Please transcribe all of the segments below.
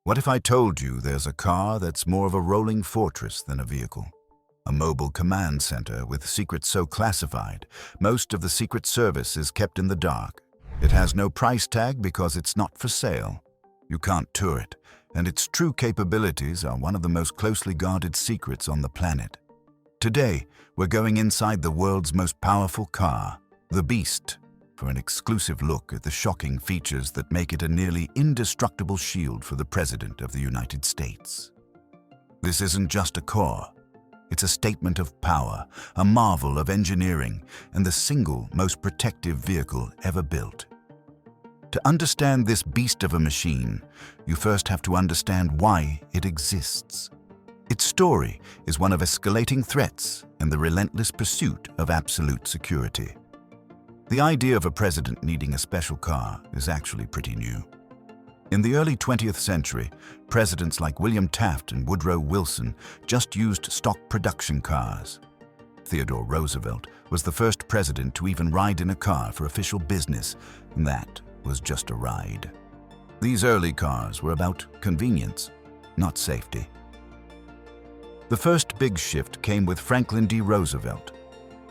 What if I told you there's a car that's more of a rolling fortress than a vehicle? A mobile command center with secrets so classified, most of the Secret Service is kept in the dark. It has no price tag because it's not for sale. You can't tour it, and its true capabilities are one of the most closely guarded secrets on the planet. Today, we're going inside the world's most powerful car, the Beast, for an exclusive look at the shocking features that make it a nearly indestructible shield for the President of the United States. This isn't just a car. It's a statement of power, a marvel of engineering, and the single most protective vehicle ever built. To understand this beast of a machine, you first have to understand why it exists. Its story is one of escalating threats and the relentless pursuit of absolute security. The idea of a president needing a special car is actually pretty new. In the early 20th century, presidents like William Taft and Woodrow Wilson just used stock production cars. Theodore Roosevelt was the first president to even ride in a car for official business, and that was just a ride. These early cars were about convenience, not safety. The first big shift came with Franklin D. Roosevelt.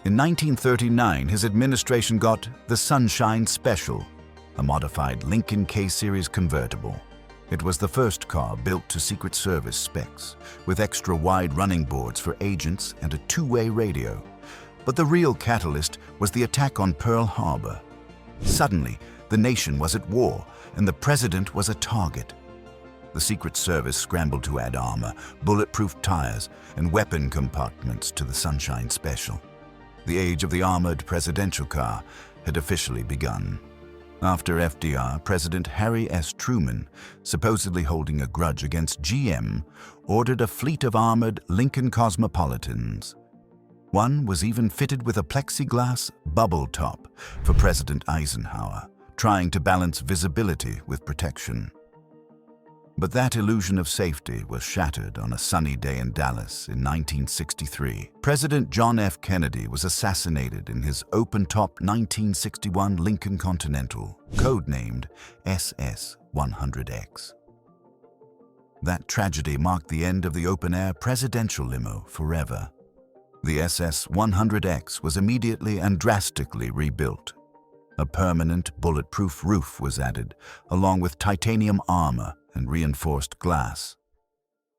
In 1939, his administration got the Sunshine Special, a modified Lincoln K-Series convertible. It was the first car built to Secret Service specs, with extra wide running boards for agents and a two-way radio. But the real catalyst was the attack on Pearl Harbor. Suddenly, the nation was at war, and the president was a target. The Secret Service scrambled to add armor, bulletproof tires, and weapon compartments to the Sunshine Special. The age of the armored presidential car had officially begun. After FDR, President Harry S. Truman, supposedly holding a grudge against GM, ordered a fleet of armored Lincoln Cosmopolitans. One was even fitted with a plexiglass bubble top for President Eisenhower, trying to balance visibility with protection. But that illusion of safety was shattered on a sunny day in Dallas in 1963. President John F. Kennedy was assassinated in his open-top 1961 Lincoln Continental, codenamed SS-100X. That tragedy marked the end of the open-air presidential limo forever. The SS-100X was immediately and drastically rebuilt. A permanent bulletproof roof was added, along with titanium armor and reinforced glass.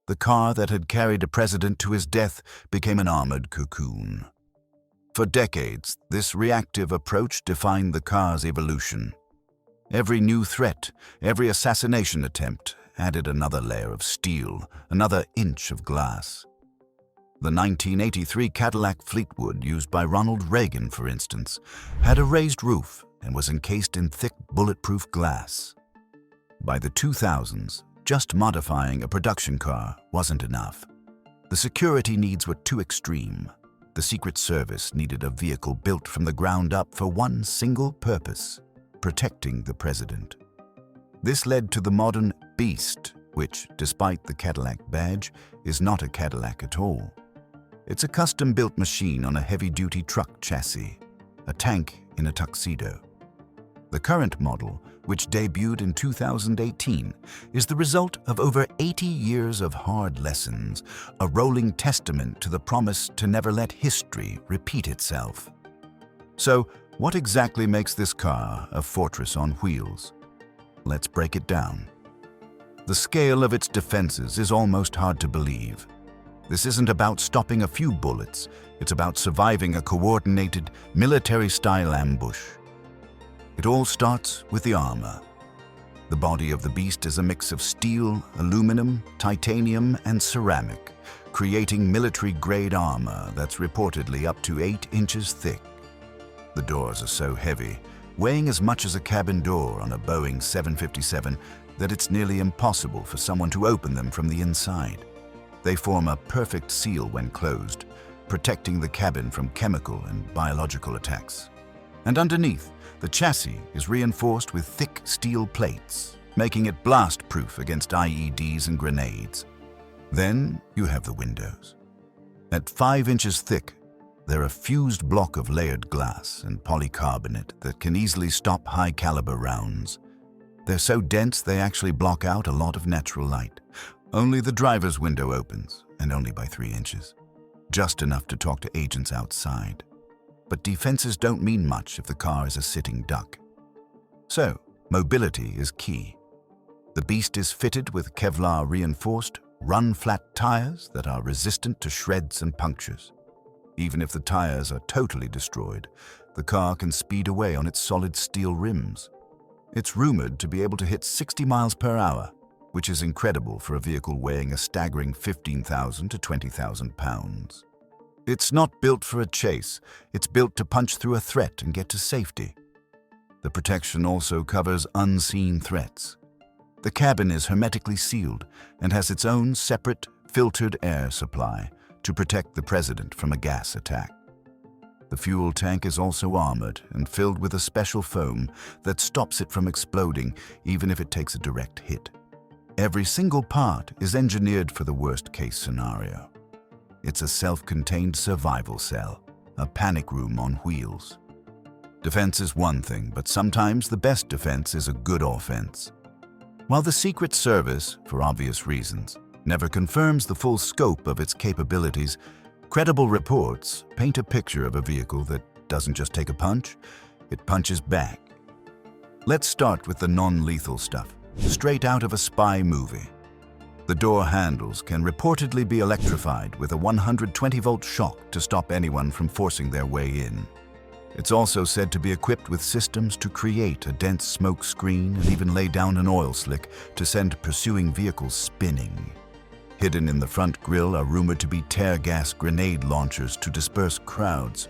The car that had carried a president to his death became an armored cocoon. For decades, this reactive approach defined the car's evolution. Every new threat, every assassination attempt added another layer of steel, another inch of glass. The 1983 Cadillac Fleetwood, used by Ronald Reagan, for instance, had a raised roof and was encased in thick bulletproof glass. By the 2000s, just modifying a production car wasn't enough. The security needs were too extreme. The Secret Service needed a vehicle built from the ground up for one single purpose: protecting the president. This led to the modern Beast, which, despite the Cadillac badge, is not a Cadillac at all. It's a custom-built machine on a heavy-duty truck chassis, a tank in a tuxedo. The current model, which debuted in 2018, is the result of over 80 years of hard lessons, a rolling testament to the promise to never let history repeat itself. So, what exactly makes this car a fortress on wheels? Let's break it down. The scale of its defenses is almost hard to believe. This isn't about stopping a few bullets, it's about surviving a coordinated, military-style ambush. It all starts with the armor. The body of the Beast is a mix of steel, aluminum, titanium, and ceramic, creating military-grade armor that's reportedly up to 8 inches thick. The doors are so heavy, weighing as much as a cabin door on a Boeing 757, that it's nearly impossible for someone to open them from the inside. They form a perfect seal when closed, protecting the cabin from chemical and biological attacks. And underneath, the chassis is reinforced with thick steel plates, making it blast-proof against IEDs and grenades. Then you have the windows. At 5 inches thick, they're a fused block of layered glass and polycarbonate that can easily stop high-caliber rounds. They're so dense they actually block out a lot of natural light. Only the driver's window opens, and only by 3 inches. Just enough to talk to agents outside. But defenses don't mean much if the car is a sitting duck. So, mobility is key. The Beast is fitted with Kevlar-reinforced, run-flat tires that are resistant to shreds and punctures. Even if the tires are totally destroyed, the car can speed away on its solid steel rims. It's rumored to be able to hit 60 miles per hour, which is incredible for a vehicle weighing a staggering 15,000 to 20,000 pounds. It's not built for a chase, it's built to punch through a threat and get to safety. The protection also covers unseen threats. The cabin is hermetically sealed and has its own separate, filtered air supply to protect the president from a gas attack. The fuel tank is also armored and filled with a special foam that stops it from exploding even if it takes a direct hit. Every single part is engineered for the worst-case scenario. It's a self-contained survival cell, a panic room on wheels. Defense is one thing, but sometimes the best defense is a good offense. While the Secret Service, for obvious reasons, never confirms the full scope of its capabilities, credible reports paint a picture of a vehicle that doesn't just take a punch, it punches back. Let's start with the non-lethal stuff, straight out of a spy movie. The door handles can reportedly be electrified with a 120-volt shock to stop anyone from forcing their way in. It's also said to be equipped with systems to create a dense smoke screen and even lay down an oil slick to send pursuing vehicles spinning. Hidden in the front grille are rumored to be tear gas grenade launchers to disperse crowds.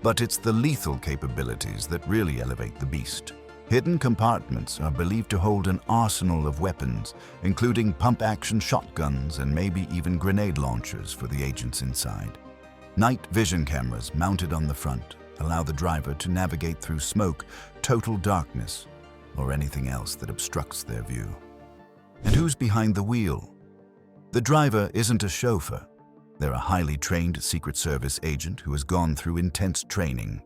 But it's the lethal capabilities that really elevate the Beast. Hidden compartments are believed to hold an arsenal of weapons, including pump-action shotguns and maybe even grenade launchers for the agents inside. Night vision cameras mounted on the front allow the driver to navigate through smoke, total darkness, or anything else that obstructs their view. And who's behind the wheel? The driver isn't a chauffeur. They're a highly trained Secret Service agent who has gone through intense training.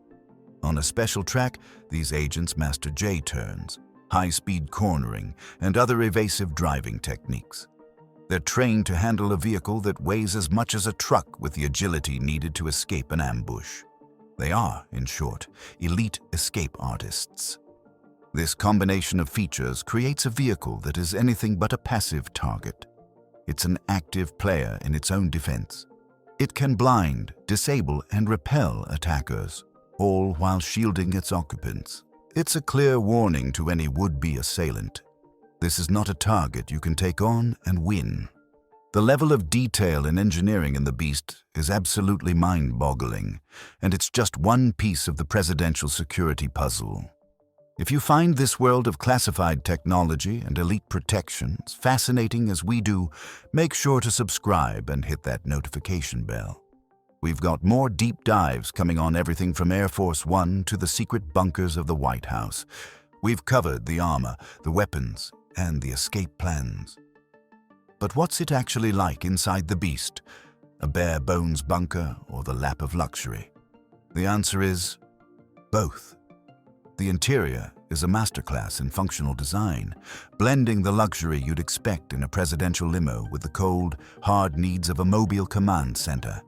On a special track, these agents master J-turns, high-speed cornering, and other evasive driving techniques. They're trained to handle a vehicle that weighs as much as a truck with the agility needed to escape an ambush. They are, in short, elite escape artists. This combination of features creates a vehicle that is anything but a passive target. It's an active player in its own defense. It can blind, disable, and repel attackers, all while shielding its occupants. It's a clear warning to any would-be assailant. This is not a target you can take on and win. The level of detail and engineering in the Beast is absolutely mind-boggling, and it's just one piece of the presidential security puzzle. If you find this world of classified technology and elite protection as fascinating as we do, make sure to subscribe and hit that notification bell. We've got more deep dives coming on everything from Air Force One to the secret bunkers of the White House. We've covered the armor, the weapons, and the escape plans. But what's it actually like inside the Beast? A bare-bones bunker or the lap of luxury? The answer is both. The interior is a masterclass in functional design, blending the luxury you'd expect in a presidential limo with the cold, hard needs of a mobile command center.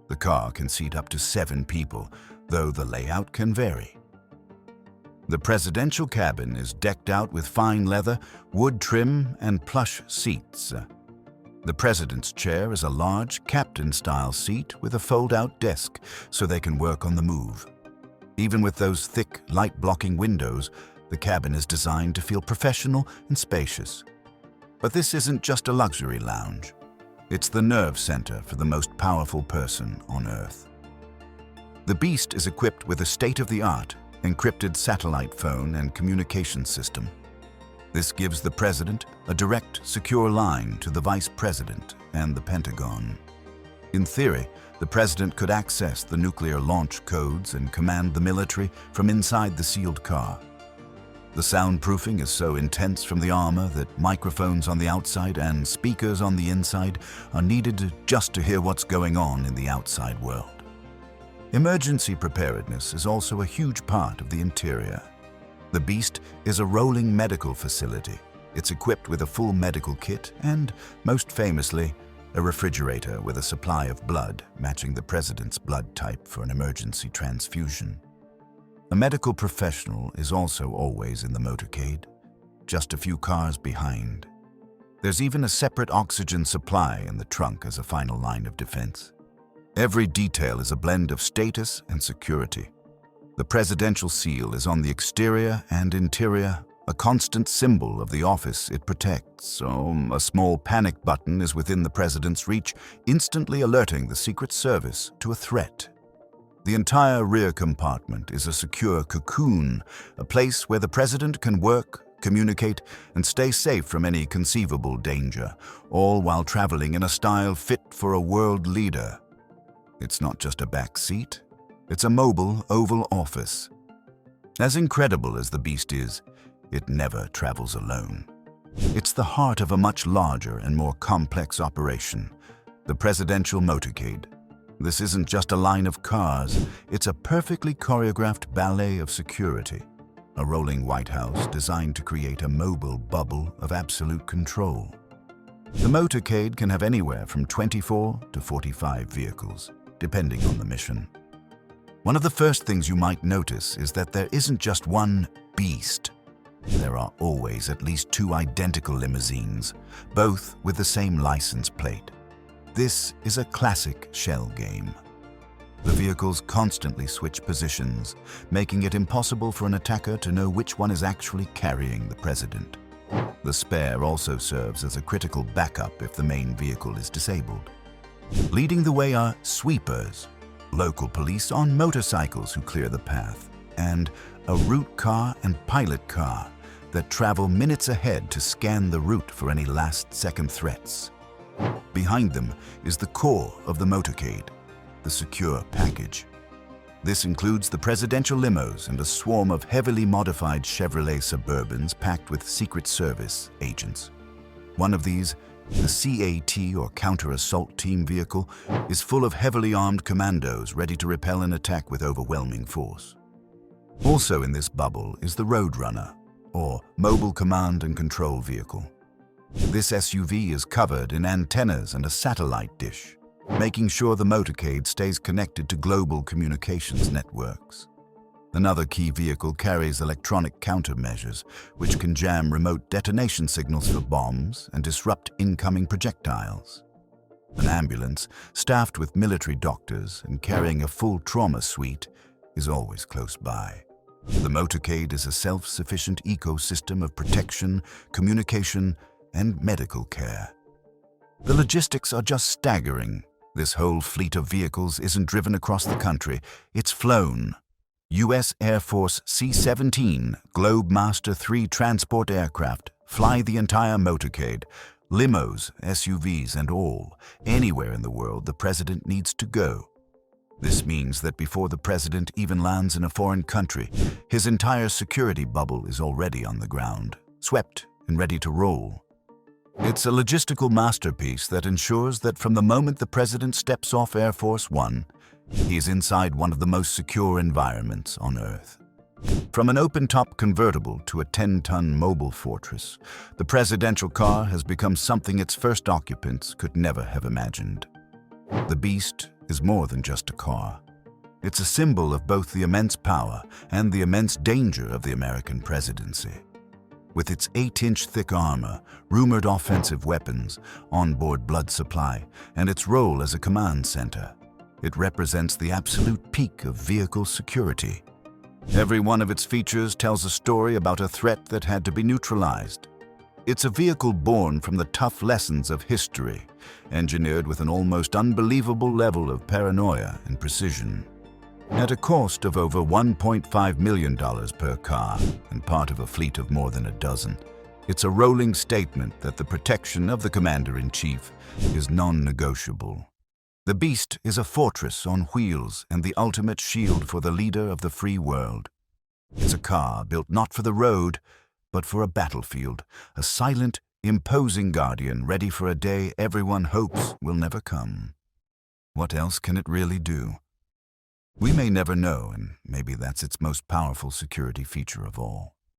The car can seat up to 7 people, though the layout can vary. The presidential cabin is decked out with fine leather, wood trim, and plush seats. The president's chair is a large, captain-style seat with a fold-out desk so they can work on the move. Even with those thick, light-blocking windows, the cabin is designed to feel professional and spacious. But this isn't just a luxury lounge. It's the nerve center for the most powerful person on Earth. The Beast is equipped with a state-of-the-art, encrypted satellite phone and communication system. This gives the president a direct, secure line to the vice president and the Pentagon. In theory, the president could access the nuclear launch codes and command the military from inside the sealed car. The soundproofing is so intense from the armor that microphones on the outside and speakers on the inside are needed just to hear what's going on in the outside world. Emergency preparedness is also a huge part of the interior. The Beast is a rolling medical facility. It's equipped with a full medical kit and, most famously, a refrigerator with a supply of blood matching the president's blood type for an emergency transfusion. A medical professional is also always in the motorcade, just a few cars behind. There's even a separate oxygen supply in the trunk as a final line of defense. Every detail is a blend of status and security. The presidential seal is on the exterior and interior, a constant symbol of the office it protects, so a small panic button is within the president's reach, instantly alerting the Secret Service to a threat. The entire rear compartment is a secure cocoon, a place where the president can work, communicate, and stay safe from any conceivable danger, all while traveling in a style fit for a world leader. It's not just a back seat, it's a mobile Oval Office. As incredible as the Beast is, it never travels alone. It's the heart of a much larger and more complex operation, the presidential motorcade. This isn't just a line of cars, it's a perfectly choreographed ballet of security, a rolling White House designed to create a mobile bubble of absolute control. The motorcade can have anywhere from 24 to 45 vehicles, depending on the mission. One of the first things you might notice is that there isn't just one Beast. There are always at least two identical limousines, both with the same license plate. This is a classic shell game. The vehicles constantly switch positions, making it impossible for an attacker to know which one is actually carrying the president. The spare also serves as a critical backup if the main vehicle is disabled. Leading the way are sweepers, local police on motorcycles who clear the path, and a route car and pilot car that travel minutes ahead to scan the route for any last-second threats. Behind them is the core of the motorcade, the secure package. This includes the presidential limos and a swarm of heavily modified Chevrolet Suburbans packed with Secret Service agents. One of these, the CAT or Counter-Assault Team vehicle, is full of heavily armed commandos ready to repel an attack with overwhelming force. Also in this bubble is the Roadrunner, or Mobile Command and Control Vehicle. This SUV is covered in antennas and a satellite dish, making sure the motorcade stays connected to global communications networks. Another key vehicle carries electronic countermeasures, which can jam remote detonation signals for bombs and disrupt incoming projectiles. An ambulance, staffed with military doctors and carrying a full trauma suite, is always close by. The motorcade is a self-sufficient ecosystem of protection, communication, and medical care. The logistics are just staggering. This whole fleet of vehicles isn't driven across the country, it's flown. U.S. Air Force C-17 Globemaster III transport aircraft fly the entire motorcade, limos, SUVs, and all, anywhere in the world the president needs to go. This means that before the president even lands in a foreign country, his entire security bubble is already on the ground, swept and ready to roll. It's a logistical masterpiece that ensures that from the moment the president steps off Air Force One, he is inside one of the most secure environments on Earth. From an open-top convertible to a 10-ton mobile fortress, the presidential car has become something its first occupants could never have imagined. The Beast is more than just a car. It's a symbol of both the immense power and the immense danger of the American presidency. With its 8-inch thick armor, rumored offensive weapons, onboard blood supply, and its role as a command center, it represents the absolute peak of vehicle security. Every one of its features tells a story about a threat that had to be neutralized. It's a vehicle born from the tough lessons of history, engineered with an almost unbelievable level of paranoia and precision. At a cost of over $1.5 million per car and part of a fleet of more than a dozen, it's a rolling statement that the protection of the Commander-in-Chief is non-negotiable. The Beast is a fortress on wheels and the ultimate shield for the leader of the free world. It's a car built not for the road, but for a battlefield, a silent, imposing guardian ready for a day everyone hopes will never come. What else can it really do? We may never know, and maybe that's its most powerful security feature of all.